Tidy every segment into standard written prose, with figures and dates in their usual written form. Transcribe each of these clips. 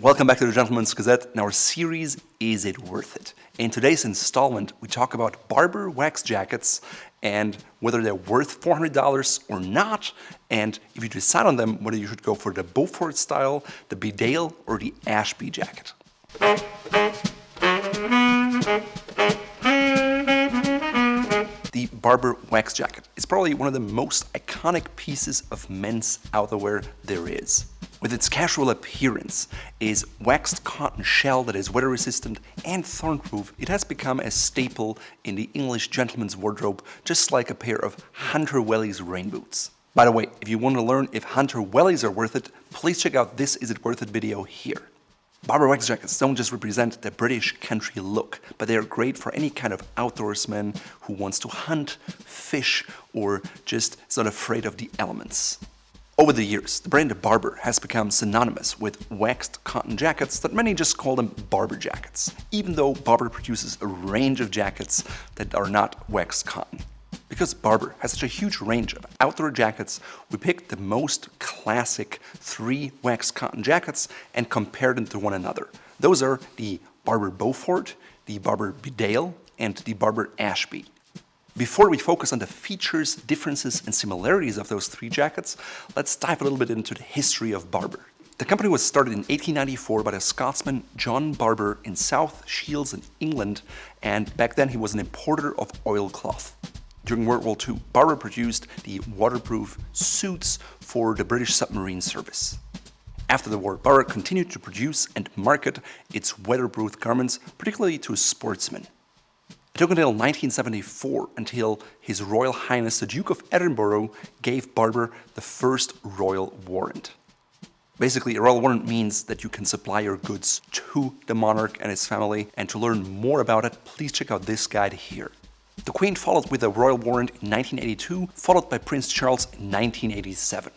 Welcome back to the Gentleman's Gazette and our series, Is It Worth It? In today's installment, we talk about Barbour wax jackets and whether they're worth $400 or not, and if you decide on them, whether you should go for the Beaufort style, the Bedale, or the Ashby jacket. The Barbour wax jacket is probably one of the most iconic pieces of men's outerwear there is. With its casual appearance, its waxed cotton shell that is weather resistant and thorn-proof, it has become a staple in the English gentleman's wardrobe, just like a pair of Hunter Welly's rain boots. By the way, if you want to learn if Hunter Welly's are worth it, please check out this Is It Worth It video here. Barbour wax jackets don't just represent the British country look, but they are great for any kind of outdoorsman who wants to hunt, fish, or just is not afraid of the elements. Over the years, the brand Barbour has become synonymous with waxed cotton jackets that many just call them Barbour jackets, even though Barbour produces a range of jackets that are not waxed cotton. Because Barbour has such a huge range of outdoor jackets, we picked the most classic 3 waxed cotton jackets and compared them to one another. Those are the Barbour Beaufort, the Barbour Bedale, and the Barbour Ashby. Before we focus on the features, differences, and similarities of those 3 jackets, let's dive a little bit into the history of Barbour. The company was started in 1894 by the Scotsman John Barbour in South Shields in England, and back then he was an importer of oilcloth. During World War II, Barbour produced the waterproof suits for the British submarine service. After the war, Barbour continued to produce and market its weatherproof garments, particularly to sportsmen. It took until 1974 until His Royal Highness the Duke of Edinburgh gave Barbour the first royal warrant. Basically, a royal warrant means that you can supply your goods to the monarch and his family, and to learn more about it, please check out this guide here. The Queen followed with a royal warrant in 1982, followed by Prince Charles in 1987.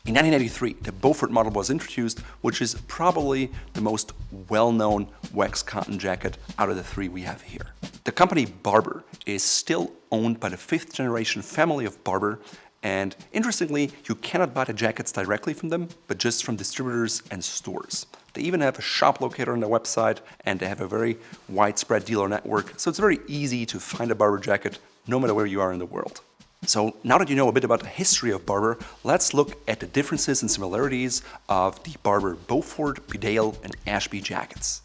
In 1983, the Beaufort model was introduced, which is probably the most well-known waxed cotton jacket out of the 3 we have here. The company Barbour is still owned by the 5th generation family of Barbour, and interestingly, you cannot buy the jackets directly from them, but just from distributors and stores. They even have a shop locator on their website, and they have a very widespread dealer network, so it's very easy to find a Barbour jacket no matter where you are in the world. So now that you know a bit about the history of Barbour, let's look at the differences and similarities of the Barbour Beaufort, Bedale, and Ashby jackets.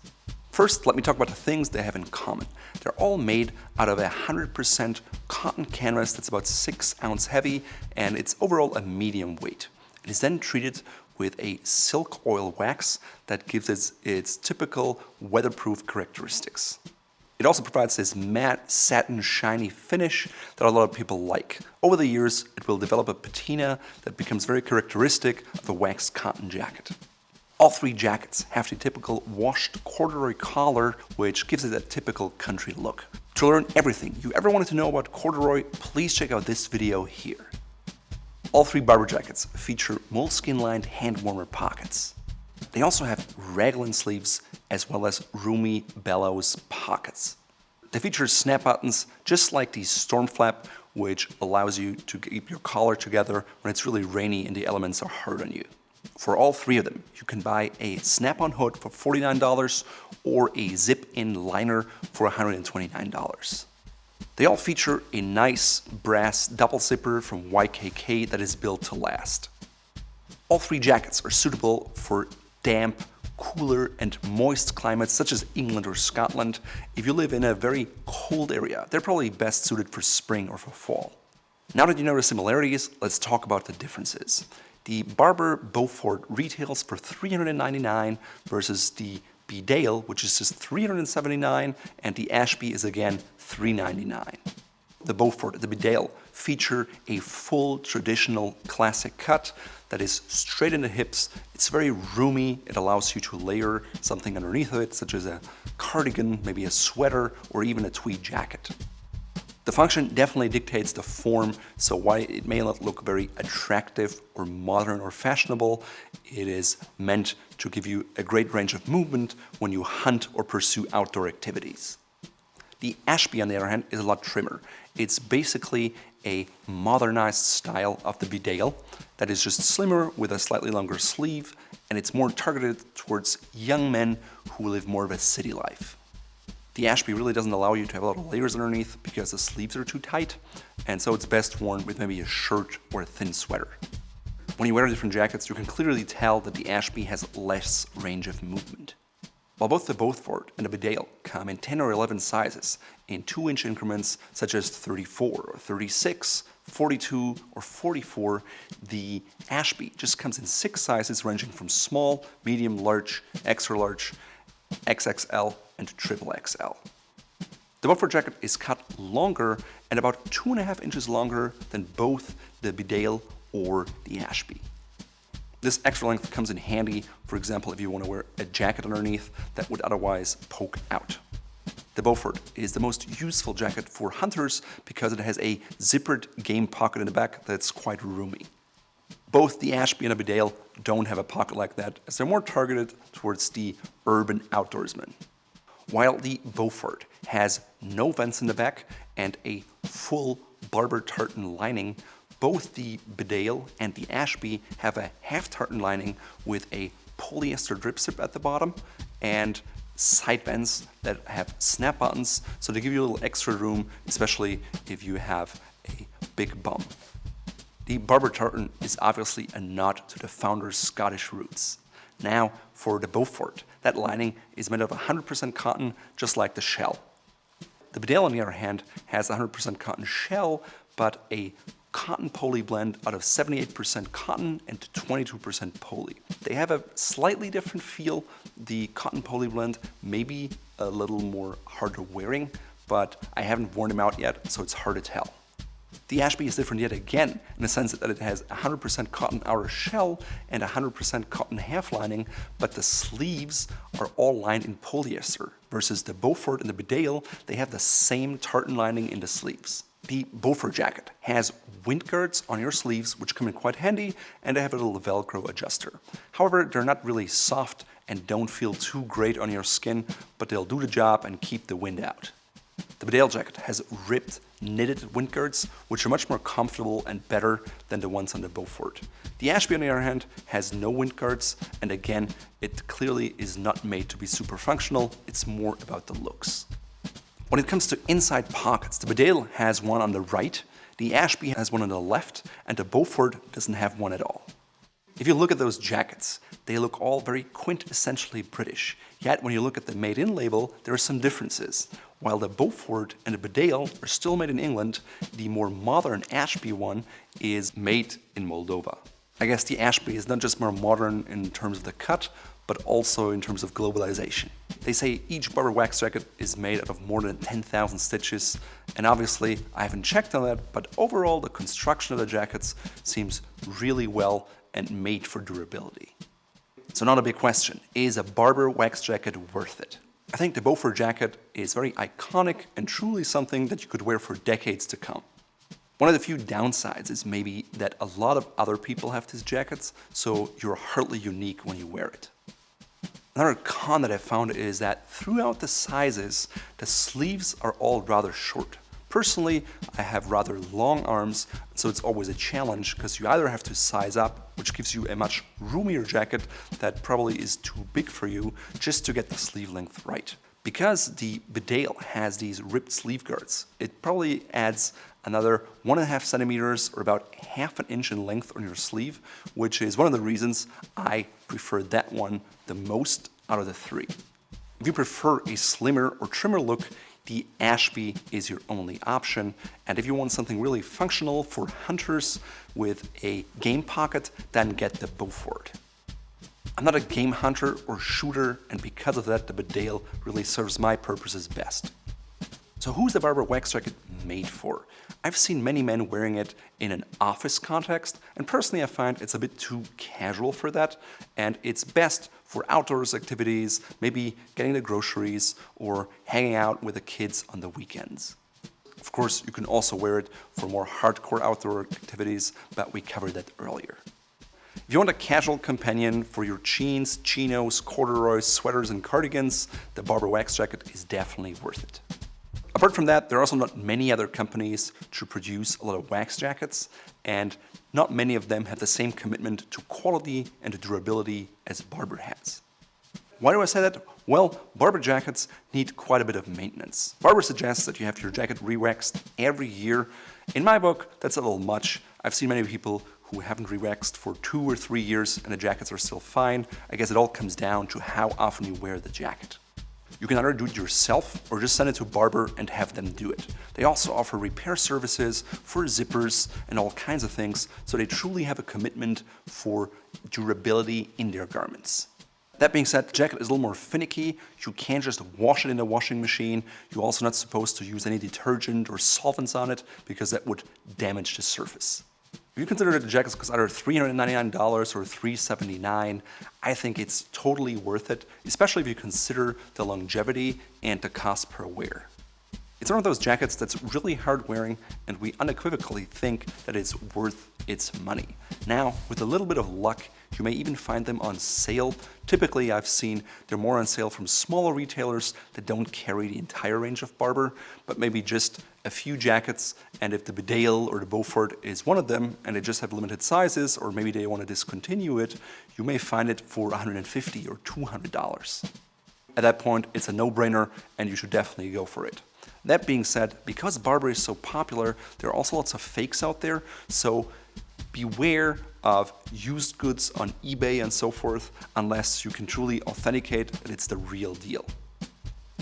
First, let me talk about the things they have in common. They're all made out of 100% cotton canvas that's about 6 ounces heavy, and it's overall a medium weight. It is then treated with a silk oil wax that gives it its typical weatherproof characteristics. It also provides this matte, satin, shiny finish that a lot of people like. Over the years, it will develop a patina that becomes very characteristic of a waxed cotton jacket. All 3 jackets have the typical washed corduroy collar, which gives it a typical country look. To learn everything you ever wanted to know about corduroy, please check out this video here. All 3 Barbour jackets feature moleskin-lined hand warmer pockets. They also have raglan sleeves as well as roomy bellows pockets. They feature snap buttons just like the storm flap, which allows you to keep your collar together when it's really rainy and the elements are hard on you. For all 3 of them, you can buy a snap-on hood for $49 or a zip-in liner for $129. They all feature a nice brass double zipper from YKK that is built to last. All 3 jackets are suitable for damp, cooler, and moist climates such as England or Scotland. If you live in a very cold area, they're probably best suited for spring or for fall. Now that you know the similarities, let's talk about the differences. The Barbour Beaufort retails for $399 versus the Bedale, which is just $379, and the Ashby is again $399. The Beaufort and the Bedale feature a full traditional classic cut that is straight in the hips. It's very roomy. It allows you to layer something underneath of it, such as a cardigan, maybe a sweater, or even a tweed jacket. The function definitely dictates the form, so while it may not look very attractive or modern or fashionable, it is meant to give you a great range of movement when you hunt or pursue outdoor activities. The Ashby, on the other hand, is a lot trimmer. It's basically a modernized style of the Bedale that is just slimmer with a slightly longer sleeve, and it's more targeted towards young men who live more of a city life. The Ashby really doesn't allow you to have a lot of layers underneath because the sleeves are too tight, and so it's best worn with maybe a shirt or a thin sweater. When you wear different jackets, you can clearly tell that the Ashby has less range of movement. While both the Beaufort and the Bedale come in 10 or 11 sizes in 2-inch increments such as 34 or 36, 42 or 44, the Ashby just comes in 6 sizes ranging from small, medium, large, extra large, XXL and XXL. The Beaufort jacket is cut longer and about 2.5 inches longer than both the Bedale or the Ashby. This extra length comes in handy, for example, if you want to wear a jacket underneath that would otherwise poke out. The Beaufort is the most useful jacket for hunters because it has a zippered game pocket in the back that's quite roomy. Both the Ashby and the Bedale don't have a pocket like that, as they're more targeted towards the urban outdoorsman. While the Beaufort has no vents in the back and a full Barbour tartan lining, both the Bedale and the Ashby have a half tartan lining with a polyester drip zip at the bottom and side vents that have snap buttons, so they give you a little extra room, especially if you have a big bum. The Barbour tartan is obviously a nod to the founder's Scottish roots. Now, for the Beaufort, that lining is made of 100% cotton, just like the shell. The Bedale, on the other hand, has 100% cotton shell, but a cotton poly blend out of 78% cotton and 22% poly. They have a slightly different feel. The cotton poly blend may be a little more harder wearing, but I haven't worn them out yet, so it's hard to tell. The Ashby is different yet again, in the sense that it has 100% cotton outer shell and 100% cotton half lining, but the sleeves are all lined in polyester, versus the Beaufort and the Bedale, they have the same tartan lining in the sleeves. The Beaufort jacket has wind guards on your sleeves, which come in quite handy, and they have a little Velcro adjuster. However, they're not really soft and don't feel too great on your skin, but they'll do the job and keep the wind out. The Bedale jacket has ribbed, knitted wind guards, which are much more comfortable and better than the ones on the Beaufort. The Ashby, on the other hand, has no wind guards, and again, it clearly is not made to be super functional, it's more about the looks. When it comes to inside pockets, the Bedale has one on the right, the Ashby has one on the left, and the Beaufort doesn't have one at all. If you look at those jackets, they look all very quintessentially British, yet when you look at the made in label, there are some differences. While the Beaufort and the Bedale are still made in England, the more modern Ashby one is made in Moldova. I guess the Ashby is not just more modern in terms of the cut, but also in terms of globalization. They say each Barbour wax jacket is made out of more than 10,000 stitches, and obviously I haven't checked on that, but overall the construction of the jackets seems really well and made for durability. So now the big question, is a Barbour wax jacket worth it? I think the Beaufort jacket is very iconic and truly something that you could wear for decades to come. One of the few downsides is maybe that a lot of other people have these jackets, so you're hardly unique when you wear it. Another con that I found is that throughout the sizes, the sleeves are all rather short. Personally, I have rather long arms, so it's always a challenge because you either have to size up, which gives you a much roomier jacket that probably is too big for you, just to get the sleeve length right. Because the Bedale has these ribbed sleeve guards, it probably adds another 1.5 centimeters or about half an inch in length on your sleeve, which is one of the reasons I prefer that one the most out of the three. If you prefer a slimmer or trimmer look, the Ashby is your only option, and if you want something really functional for hunters with a game pocket, then get the Beaufort. I'm not a game hunter or shooter, and because of that, the Bedale really serves my purposes best. So who's the Barbour wax jacket made for? I've seen many men wearing it in an office context, and personally I find it's a bit too casual for that, and it's best for outdoors activities, maybe getting the groceries or hanging out with the kids on the weekends. Of course, you can also wear it for more hardcore outdoor activities, but we covered that earlier. If you want a casual companion for your jeans, chinos, corduroys, sweaters, and cardigans, the Barbour wax jacket is definitely worth it. Apart from that, there are also not many other companies to produce a lot of wax jackets, and not many of them have the same commitment to quality and to durability as Barbour has. Why do I say that? Well, Barbour jackets need quite a bit of maintenance. Barbour suggests that you have your jacket re-waxed every year. In my book, that's a little much. I've seen many people who haven't re-waxed for 2 or 3 years and the jackets are still fine. I guess it all comes down to how often you wear the jacket. You can either do it yourself or just send it to Barbour and have them do it. They also offer repair services for zippers and all kinds of things, so they truly have a commitment for durability in their garments. That being said, the jacket is a little more finicky. You can't just wash it in the washing machine. You're also not supposed to use any detergent or solvents on it because that would damage the surface. If you consider that the jackets cost either $399 or $379, I think it's totally worth it, especially if you consider the longevity and the cost per wear. It's one of those jackets that's really hard wearing, and we unequivocally think that it's worth its money. Now, with a little bit of luck, you may even find them on sale. Typically, I've seen they're more on sale from smaller retailers that don't carry the entire range of Barbour, but maybe just a few jackets, and if the Bedale or the Beaufort is one of them, and they just have limited sizes, or maybe they want to discontinue it, you may find it for $150 or $200. At that point, it's a no-brainer, and you should definitely go for it. That being said, because Barbour is so popular, there are also lots of fakes out there, so beware of used goods on eBay and so forth, unless you can truly authenticate that it's the real deal.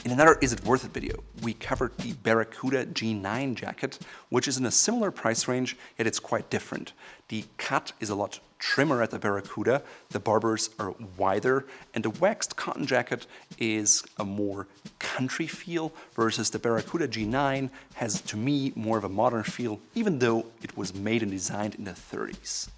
In another Is It Worth It video, we covered the Barracuda G9 jacket, which is in a similar price range, yet it's quite different. The cut is a lot trimmer at the Barracuda, the Barbours are wider, and the waxed cotton jacket is a more country feel, versus the Barracuda G9 has, to me, more of a modern feel, even though it was made and designed in the 30s.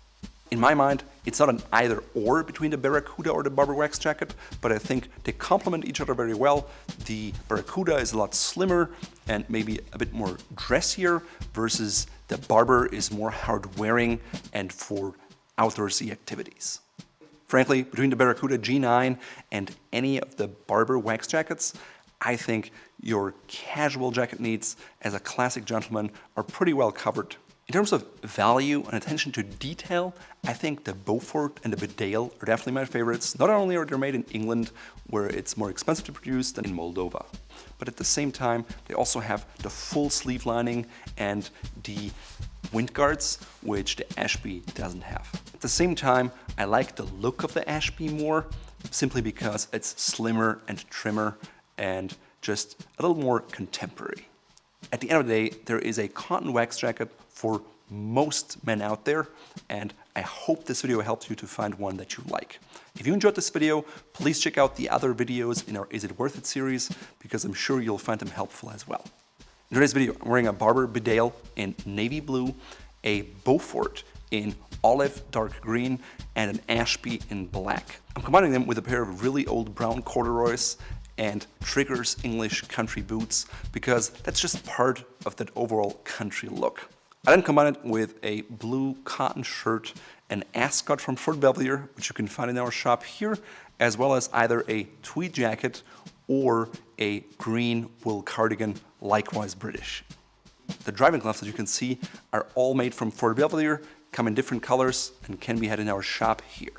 In my mind, it's not an either or between the Barracuda or the Barbour wax jacket, but I think they complement each other very well. The Barracuda is a lot slimmer and maybe a bit more dressier, versus the Barbour is more hard wearing and for outdoorsy activities. Frankly, between the Barracuda G9 and any of the Barbour wax jackets, I think your casual jacket needs as a classic gentleman are pretty well covered. In terms of value and attention to detail, I think the Beaufort and the Bedale are definitely my favorites. Not only are they made in England, where it's more expensive to produce than in Moldova, but at the same time, they also have the full sleeve lining and the wind guards, which the Ashby doesn't have. At the same time, I like the look of the Ashby more, simply because it's slimmer and trimmer and just a little more contemporary. At the end of the day, there is a cotton wax jacket for most men out there, and I hope this video helped you to find one that you like. If you enjoyed this video, please check out the other videos in our Is It Worth It series, because I'm sure you'll find them helpful as well. In today's video, I'm wearing a Barbour Bedale in navy blue, a Beaufort in olive dark green, and an Ashby in black. I'm combining them with a pair of really old brown corduroys and Trigger's English country boots, because that's just part of that overall country look. I then combine it with a blue cotton shirt, an ascot from Fort Belvedere, which you can find in our shop here, as well as either a tweed jacket or a green wool cardigan, likewise British. The driving gloves that you can see are all made from Fort Belvedere, come in different colors, and can be had in our shop here.